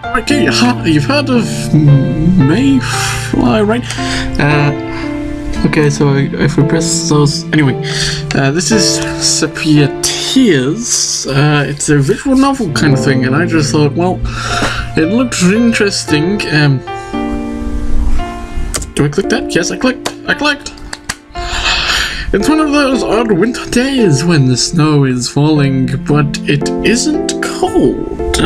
Okay, you've heard of Mayfly, right? Okay, so if we press those... Anyway, this is Sepia Tears. It's a visual novel kind of thing, and I just thought, well, it looked interesting. Do I click that? Yes, I clicked. I clicked! It's one of those odd winter days when the snow is falling, but it isn't cold.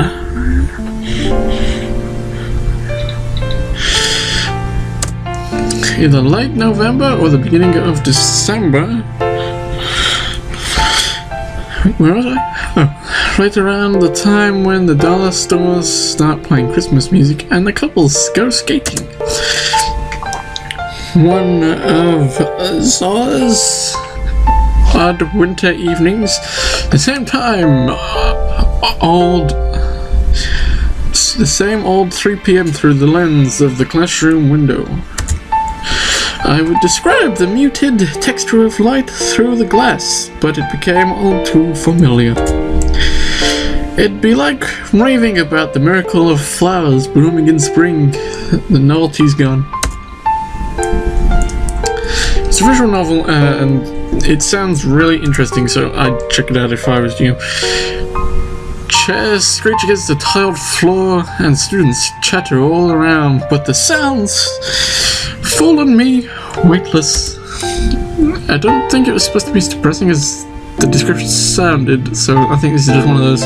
Either late November or the beginning of December. Wait, where was I? Oh, right around the time when the dollar stores start playing Christmas music and the couples go skating. One of Zola's odd winter evenings. The same time, the same old 3 p.m. through the lens of the classroom window. I would describe the muted texture of light through the glass, but it became all too familiar. It'd be like raving about the miracle of flowers blooming in spring. The novelty's gone. It's a visual novel, and it sounds really interesting, so I'd check it out if I was you. Chairs screech against the tiled floor, and students chatter all around, but the sounds fall on me weightless. I don't think it was supposed to be as depressing as the description sounded, so I think this is just one of those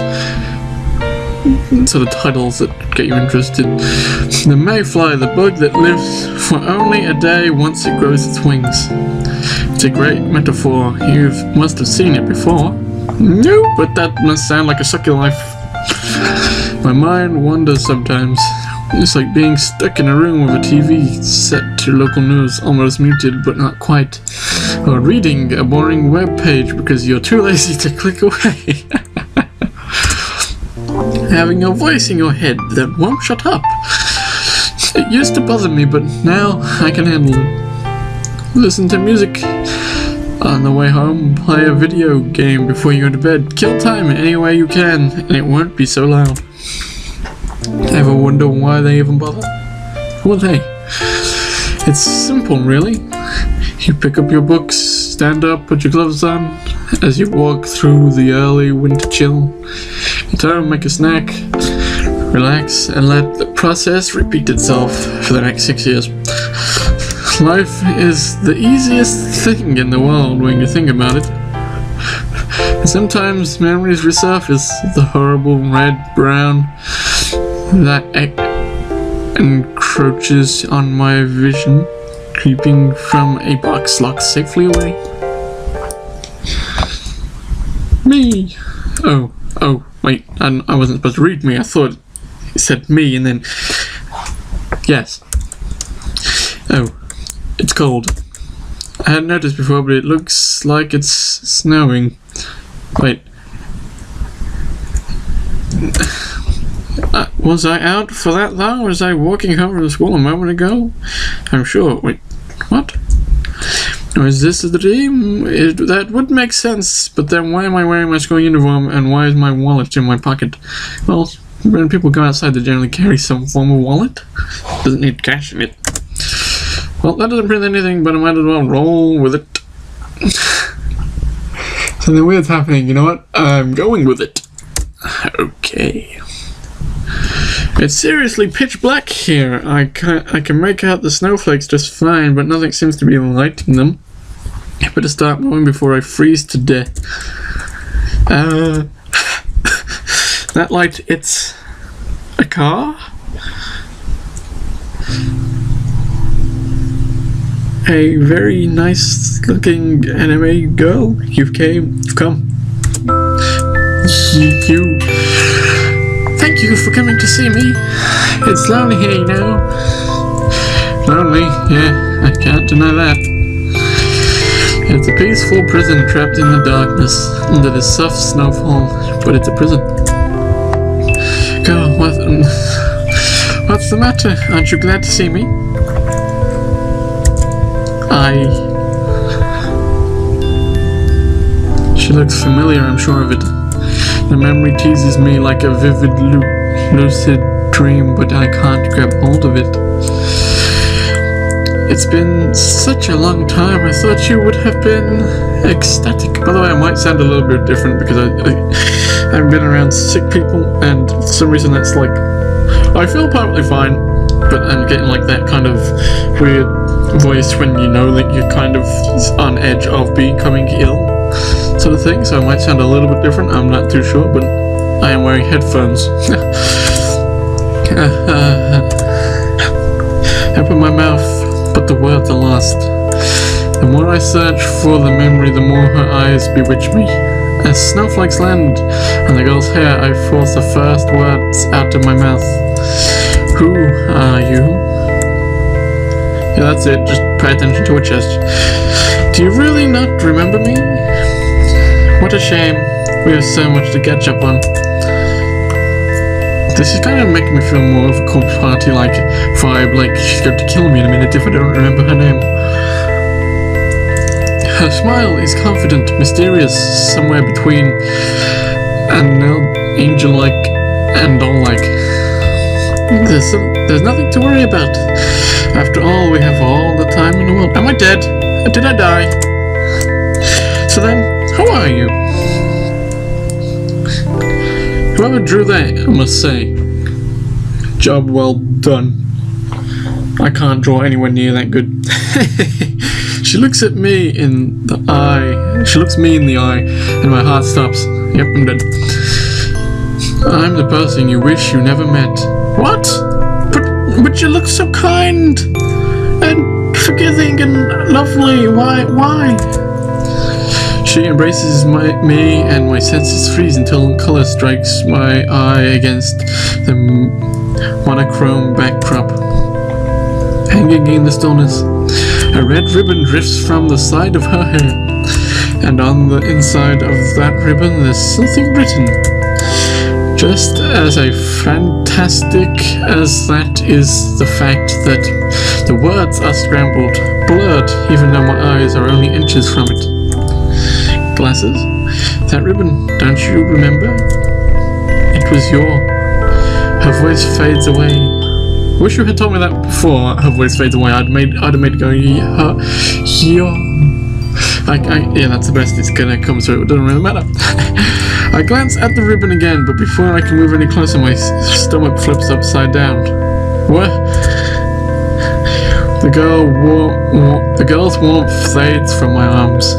sort of titles that get you interested. The mayfly, the bug that lives for only a day once it grows its wings. It's a great metaphor. You must have seen it before. No, but that must sound like a sucky life. My mind wanders sometimes. It's like being stuck in a room with a TV set to local news, almost muted but not quite. Or reading a boring web page because you're too lazy to click away. Having a voice in your head that won't shut up. It used to bother me, but now I can handle it. Listen to music on the way home, play a video game before you go to bed, kill time any way you can, and it won't be so loud. Ever wonder why they even bother? Who are they? It's simple, really. You pick up your books, stand up, put your gloves on, as you walk through the early winter chill. Get home, make a snack, relax, and let the process repeat itself for the next 6 years. Life is the easiest thing in the world when you think about it. And sometimes memories resurface, the horrible red-brown that encroaches on my vision, creeping from a box locked safely away. Me! Oh, wait, I wasn't supposed to read me. I thought it said me and then... Yes. Oh, it's cold. I hadn't noticed before, but it looks like it's snowing. Wait. Was I out for that though? Was I walking home from school a moment ago? I'm sure. Wait, what? Or is this a dream? That would make sense, but then why am I wearing my school uniform and why is my wallet in my pocket? Well, when people go outside they generally carry some form of wallet. Doesn't need cash in it. Well, that doesn't print anything, but I might as well roll with it. Something weird's happening, you know what? I'm going with it. Okay. It's seriously pitch black here. I can make out the snowflakes just fine, but nothing seems to be lighting them. I better start moving before I freeze to death. That light, it's a car? A very nice looking anime girl. You've come. You. Thank you for coming to see me. It's lonely here, you know. Lonely? Yeah, I can't deny that. It's a peaceful prison trapped in the darkness under the soft snowfall, but it's a prison. Girl, what's the matter? Aren't you glad to see me? She looks familiar, I'm sure of it. The memory teases me like a vivid, lucid dream, but I can't grab hold of it. It's been such a long time. I thought you would have been ecstatic. By the way, I might sound a little bit different because I haven't been around sick people, and for some reason that's like, I feel perfectly fine, but I'm getting like that kind of weird voice when you know that you're kind of on edge of becoming ill, sort of thing. So I might sound a little bit different. I'm not too sure, but I am wearing headphones. Open my mouth, but the words are lost. The more I search for the memory, the more her eyes bewitch me. As snowflakes land on the girl's hair, I force the first words out of my mouth. Who are you? Yeah, that's it. Just pay attention to her chest. Do you really not remember me? What a shame. We have so much to catch up on. This is kind of making me feel more of a corpse party-like vibe, like she's going to kill me in a minute if I don't remember her name. Her smile is confident, mysterious, somewhere between an angel-like and doll-like. There's nothing to worry about. After all, we have all the time in the world. Am I dead? Did I die? So then, who are you? Whoever drew that, I must say, job well done. I can't draw anywhere near that good. She looks at me in the eye. She looks me in the eye, and my heart stops. Yep, I'm dead. I'm the person you wish you never met. What? But you look so kind and forgiving and lovely. Why? She embraces me, and my senses freeze until color strikes my eye against the monochrome backdrop. Hanging in the stillness, a red ribbon drifts from the side of her hair, and on the inside of that ribbon there's something written. Just as fantastic as that is the fact that the words are scrambled, blurred, even though my eyes are only inches from it. Glasses? That ribbon, don't you remember? It was your... Her voice fades away. Wish you had told me that before her voice fades away. I'd have made it go, yeah. Yeah, that's the best it's gonna come, so it doesn't really matter. I glance at the ribbon again, but before I can move any closer, my stomach flips upside down. What? The girl's warmth fades from my arms.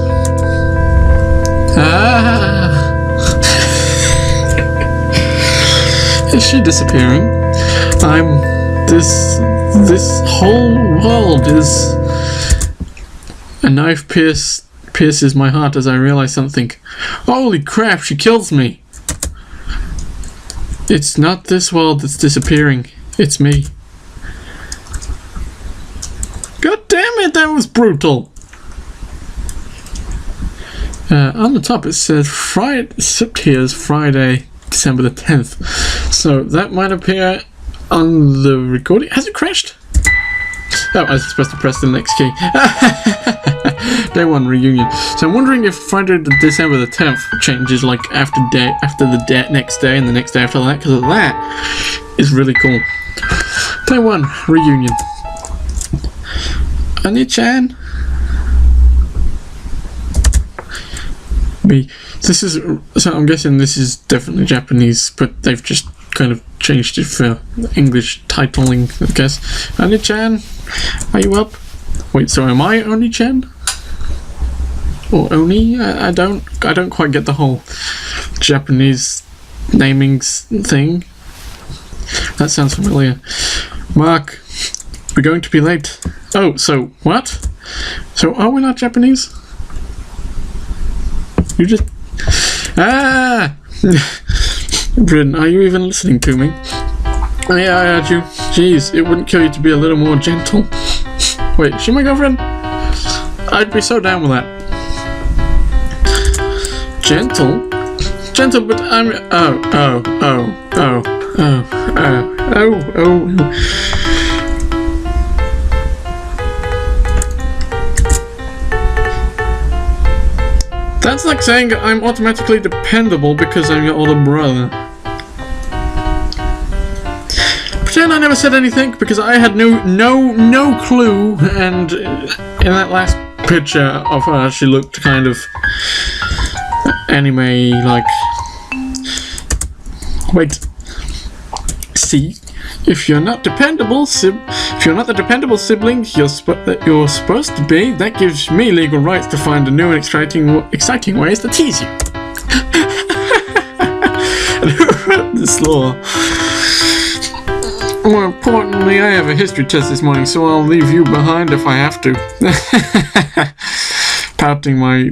Is she disappearing? This whole world is... A knife pierces my heart as I realize something. Holy crap, she kills me! It's not this world that's disappearing, it's me. God damn it, that was brutal! On the top it says Sepia Tears, Friday, December the 10th. So that might appear on the recording. Has it crashed? Oh, I was supposed to press the next key. Day 1 reunion. So I'm wondering if Friday December the 10th changes like after the next day and the next day after that, because that is really cool. Day 1 reunion. Ani-chan. Me. This is, so I'm guessing this is definitely Japanese, but they've just kind of changed it for English titling, I guess. Oni-chan, are you up? Wait, so am I Oni-chan? Or Oni? I don't quite get the whole Japanese naming thing. That sounds familiar. Mark, we're going to be late. Oh, so what? So are we not Japanese? You just... Ah! Bryn, are you even listening to me? Yeah, I heard you. Jeez, it wouldn't kill you to be a little more gentle. Wait, is she my girlfriend? I'd be so down with that. Gentle? Gentle, but I'm... Oh. That's like saying I'm automatically dependable because I'm your older brother. pretend I never said anything because I had no clue. And in that last picture of her, she looked kind of anime-like. Wait. See, if you're not the dependable sibling you're supposed to be, that gives me legal rights to find a new and exciting ways to tease you. And who wrote this law? More importantly, I have a history test this morning, so I'll leave you behind if I have to. Pouting, my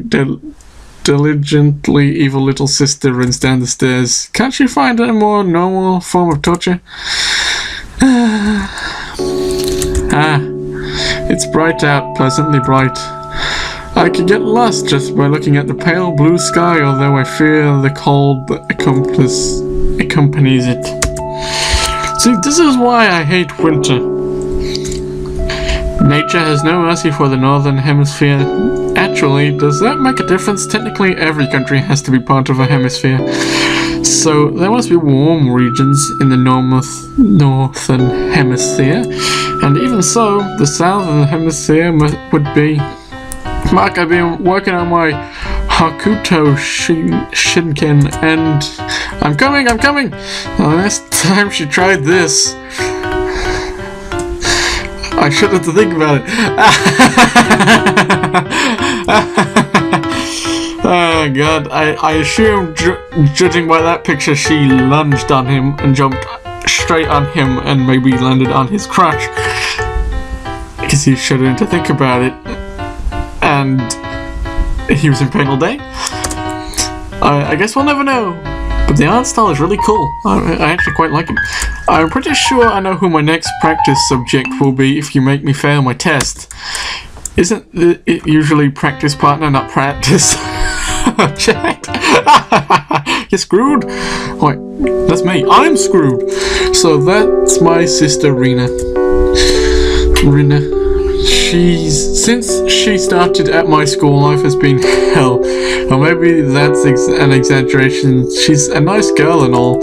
diligently evil little sister runs down the stairs. Can't you find a more normal form of torture? It's bright out, pleasantly bright. I could get lost just by looking at the pale blue sky, although I fear the cold that accompanies it. See, this is why I hate winter. Nature has no mercy for the northern hemisphere. Actually, does that make a difference? Technically, every country has to be part of a hemisphere. So, there must be warm regions in the northern hemisphere. And even so, the southern hemisphere would be... Mark, I've been working on my Hakuto Shinken, and... I'm coming! The last time she tried this... I shouldn't have to think about it. Oh god, I assume, judging by that picture, she lunged on him and jumped straight on him and maybe landed on his crotch. Because he shouldn't have to think about it. And he was in pain all day. I guess we'll never know. But the art style is really cool. I actually quite like it. I'm pretty sure I know who my next practice subject will be if you make me fail my test. Isn't it usually practice partner, not practice subject? You're screwed? Wait, that's me. I'm screwed. So that's my sister Rina. Since she started at my school, life has been hell. Or maybe that's an exaggeration. She's a nice girl and all.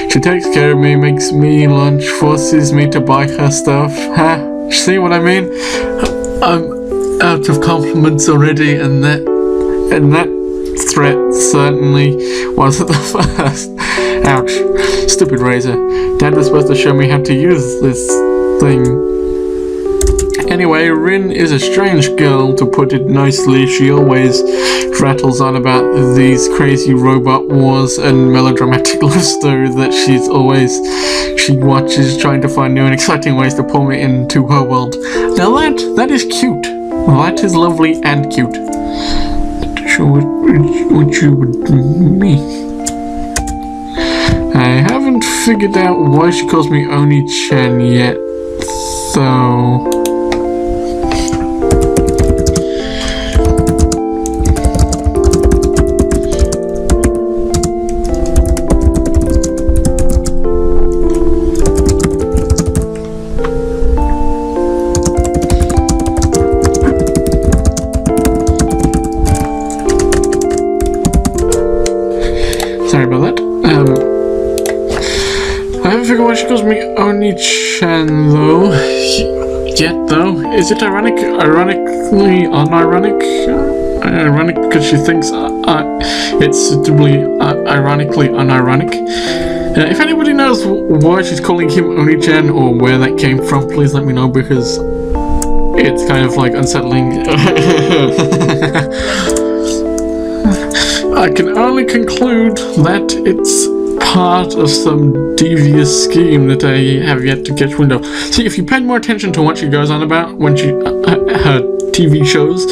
She takes care of me, makes me lunch, forces me to buy her stuff. Huh? See what I mean? I'm out of compliments already, and that threat certainly wasn't the first. Ouch. Stupid razor. Dad was supposed to show me how to use this thing. Anyway, Rin is a strange girl, to put it nicely. She always rattles on about these crazy robot wars and melodramatic love story that she watches, trying to find new and exciting ways to pull me into her world. Now that is cute. That is lovely and cute. Not sure what you would mean. I haven't figured out why she calls me Oni-chan yet, though. Sorry about that. I haven't figured why she calls me Oni-chan though. Yet though, is it ironically unironic? Ironic because she thinks it's suitably ironically unironic. If anybody knows why she's calling him Oni-chan or where that came from, please let me know, because it's kind of like unsettling. I can only conclude that it's part of some devious scheme that I have yet to catch wind of. See, if you paid more attention to what she goes on about when she her TV shows,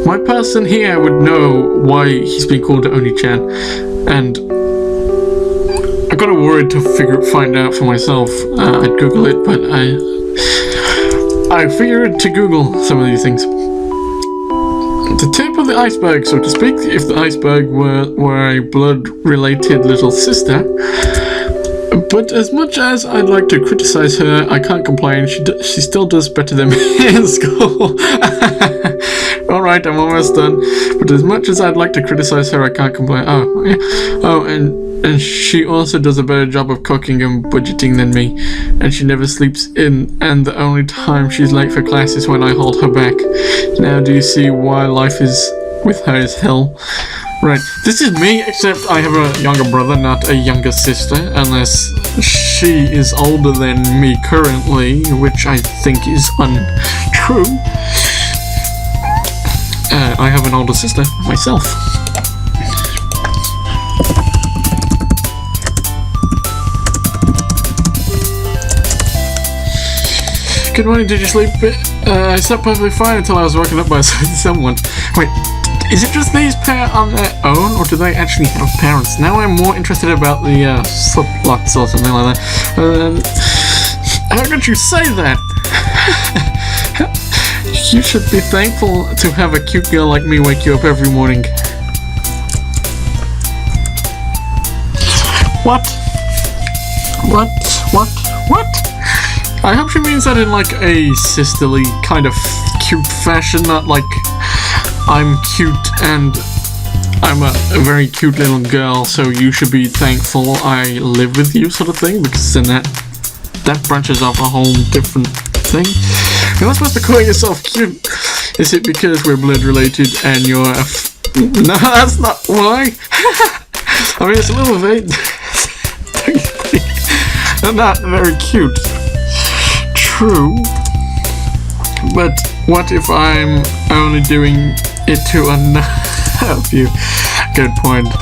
my person here would know why he's being called Oni-chan, and I got worried to find out for myself. I'd Google it, but I figured to Google some of these things. The tip of the iceberg, so to speak, if the iceberg were a blood-related little sister. But as much as I'd like to criticize her, I can't complain. She still does better than me in school. Alright, I'm almost done. But as much as I'd like to criticize her, I can't complain. Oh, yeah. Oh, and And she also does a better job of cooking and budgeting than me. And she never sleeps in, and the only time she's late for class is when I hold her back. Now do you see why life is with her is hell? Right, this is me, except I have a younger brother, not a younger sister, unless she is older than me currently, which I think is untrue. I have an older sister myself. Good morning, did you sleep? I slept perfectly fine until I was woken up by someone. Wait, is it just these pair on their own, or do they actually have parents? Now I'm more interested about the slip-lots or something like that. How could you say that? You should be thankful to have a cute girl like me wake you up every morning. What? I hope she means that in like a sisterly kind of cute fashion, not like I'm cute and I'm a very cute little girl, so you should be thankful I live with you sort of thing, because then that branches off a whole different thing. You're not supposed to call yourself cute. Is it because we're blood related and you're a no, that's not why. I mean, it's a little vague. Not very cute. True. But what if I'm only doing it to unnerve you? Good point.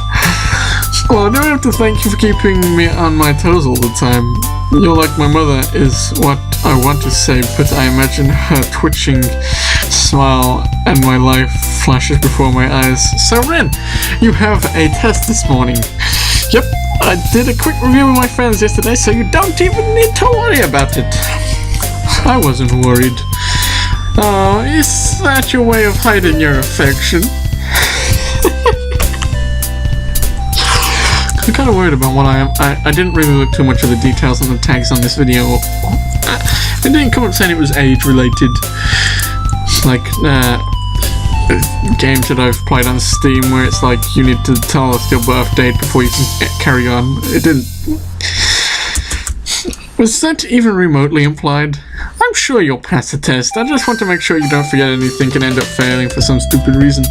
Well, I don't have to thank you for keeping me on my toes all the time. You're like my mother is what I want to say, but I imagine her twitching smile and my life flashes before my eyes. So Ren, you have a test this morning. Yep, I did a quick review with my friends yesterday, so you don't even need to worry about it. I wasn't worried. Oh, is that your way of hiding your affection? I'm kind of worried about what I am. I didn't really look too much of the details on the tags on this video. It didn't come up saying it was age related. Like games that I've played on Steam where it's like you need to tell us your birth date before you can carry on. It didn't. Was that even remotely implied? I'm sure you'll pass the test. I just want to make sure you don't forget anything and end up failing for some stupid reason.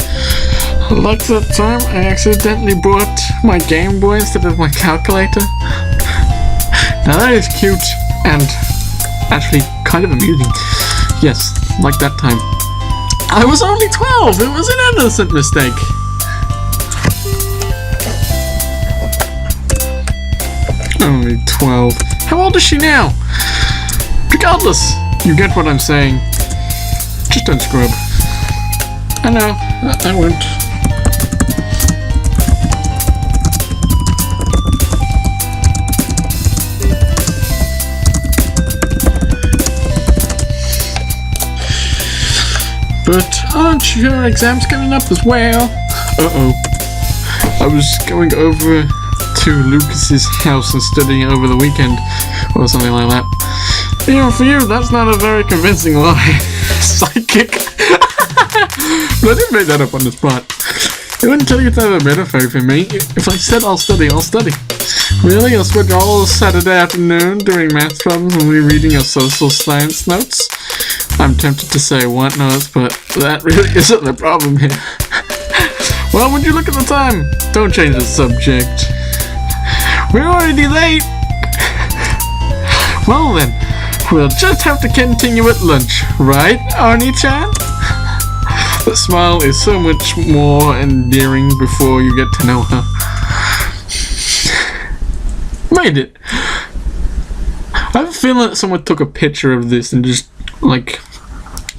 Like that time I accidentally bought my Game Boy instead of my calculator. Now that is cute and actually kind of amusing. Yes, like that time. I was only 12! It was an innocent mistake! Only 12. How old is she now? Regardless, you get what I'm saying. Just don't screw up. I know, I won't. But aren't your exams coming up as well? Uh-oh. I was going over to Lucas's house and studying over the weekend, or something like that. Even for you, that's not a very convincing lie. Psychic. But I didn't make that up on the spot. It wouldn't tell you to have a better faith in me. If I said I'll study, I'll study. Really? You'll spend all Saturday afternoon doing math problems and rereading your social science notes? I'm tempted to say what notes, but that really isn't the problem here. Well, would you look at the time? Don't change the subject. We're already late. Well then, we'll just have to continue at lunch, right, Arnie-chan? The smile is so much more endearing before you get to know her. Made it. I have a feeling that someone took a picture of this and just, like,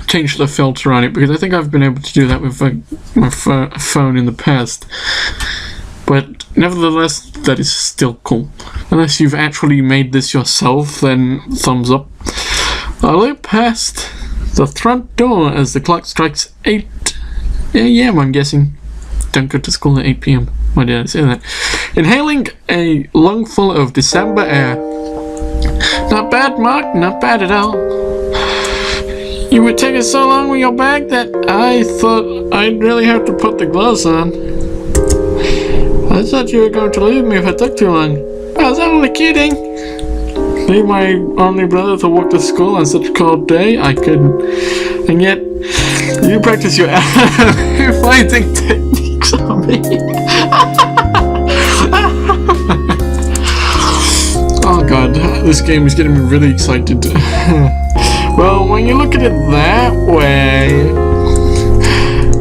changed the filter on it, because I think I've been able to do that with my phone in the past. But nevertheless, that is still cool. Unless you've actually made this yourself, then thumbs up. I look past the front door as the clock strikes 8 a.m. I'm guessing. Don't go to school at 8 p.m. Why did I say that? Inhaling a lungful of December air. Not bad, Mark. Not bad at all. You were taking so long with your bag that I thought I'd really have to put the gloves on. I thought you were going to leave me if I took too long. I was only kidding. Leave my only brother to walk to school on such a cold day? I couldn't. And yet, you practice your fighting techniques on me. Oh god, this game is getting me really excited. Well, when you look at it that way...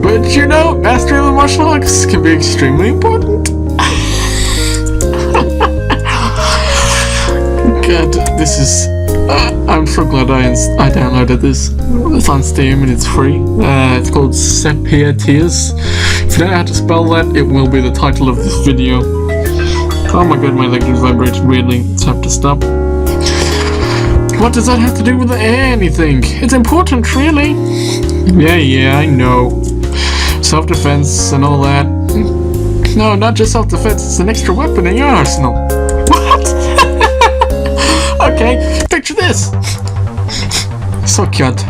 But you know, mastery of the martial arts can be extremely important. God, this is... I'm so glad I downloaded this. It's on Steam and it's free. It's called Sepia Tears. If you don't know how to spell that, it will be the title of this video. Oh my god, my leg just vibrated weirdly. Let's have to stop. What does that have to do with anything? It's important, really. Yeah, I know. Self-defense and all that. No, not just self-defense, it's an extra weapon in your arsenal. What? Okay, picture this. So cute.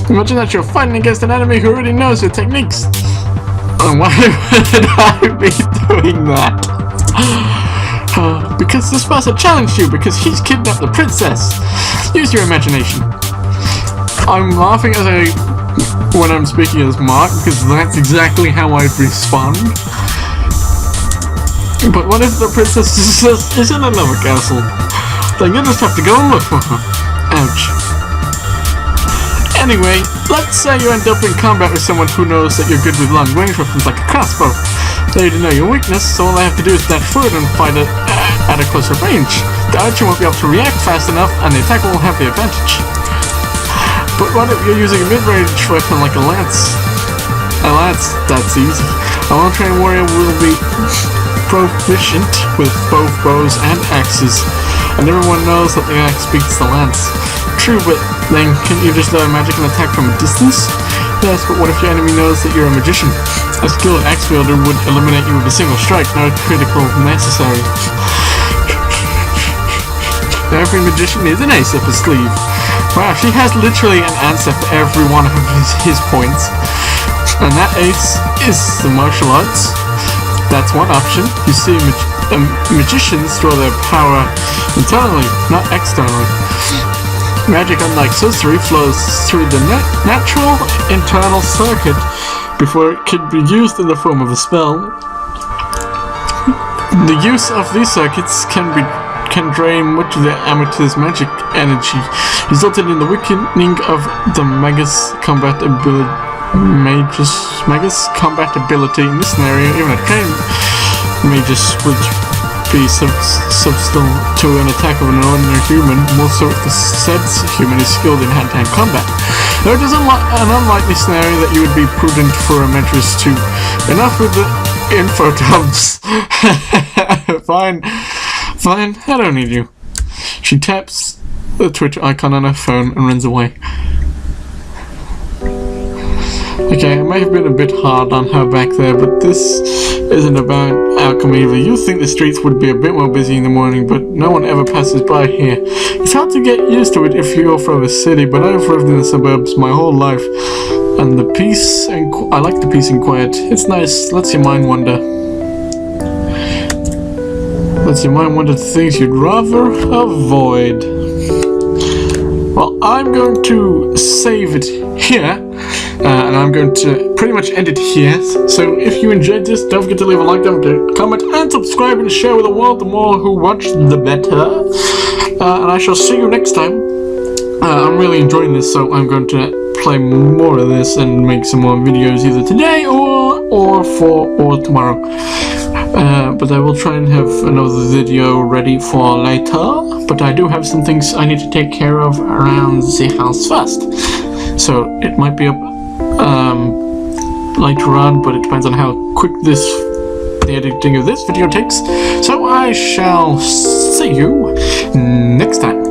Imagine that you're fighting against an enemy who already knows your techniques. And why would I be doing that? Because this person challenged you because he's kidnapped the princess. Use your imagination. I'm laughing when I'm speaking as Mark because that's exactly how I'd respond. But what if the princess is in another castle? Then you just have to go and look for her. Ouch. Anyway, let's say you end up in combat with someone who knows that you're good with long range weapons like a crossbow. They know your weakness, so all they have to do is dash forward and fight it at a closer range. The archer won't be able to react fast enough, and the attacker will have the advantage. But what if you're using a mid-range weapon like a lance? A lance, that's easy. A well-trained warrior will be proficient with both bows and axes, and everyone knows that the axe beats the lance. True, but then can't you just learn magic and attack from a distance? Yes, but what if your enemy knows that you're a magician? A skilled axe wielder would eliminate you with a single strike, no critical necessary. Every magician needs an ace up his sleeve. Wow, she has literally an answer for every one of his points. And that ace is the martial arts. That's one option. You see, magicians draw their power internally, not externally. Magic, unlike sorcery, flows through the natural internal circuit before it can be used in the form of a spell. The use of these circuits can drain much of the amateur's magic energy, resulting in the weakening of the magus combat ability. In this scenario, even a trained magus would be substantial to an attack of an ordinary human, more so if the said human is skilled in hand-to-hand combat. Though it is an unlikely scenario that you would be prudent for a mentress to... Enough with the info dumps. Fine, I don't need you. She taps the Twitch icon on her phone and runs away. Okay, I may have been a bit hard on her back there, but this isn't about outcome either. You think the streets would be a bit more busy in the morning, but no one ever passes by here. It's hard to get used to it if you're from a city, but I've lived in the suburbs my whole life. And the peace and I like the peace and quiet. It's nice, lets your mind wander. Lets your mind wander to things you'd rather avoid. Well, I'm going to save it here. And I'm going to pretty much end it here. So if you enjoyed this, don't forget to leave a like, don't forget to comment and subscribe and share with the world. The more who watch, the better. And I shall see you next time. I'm really enjoying this, so I'm going to play more of this and make some more videos either today or tomorrow. But I will try and have another video ready for later. But I do have some things I need to take care of around the house first. So it might be up later on, but it depends on how quick the editing of this video takes. So I shall see you next time.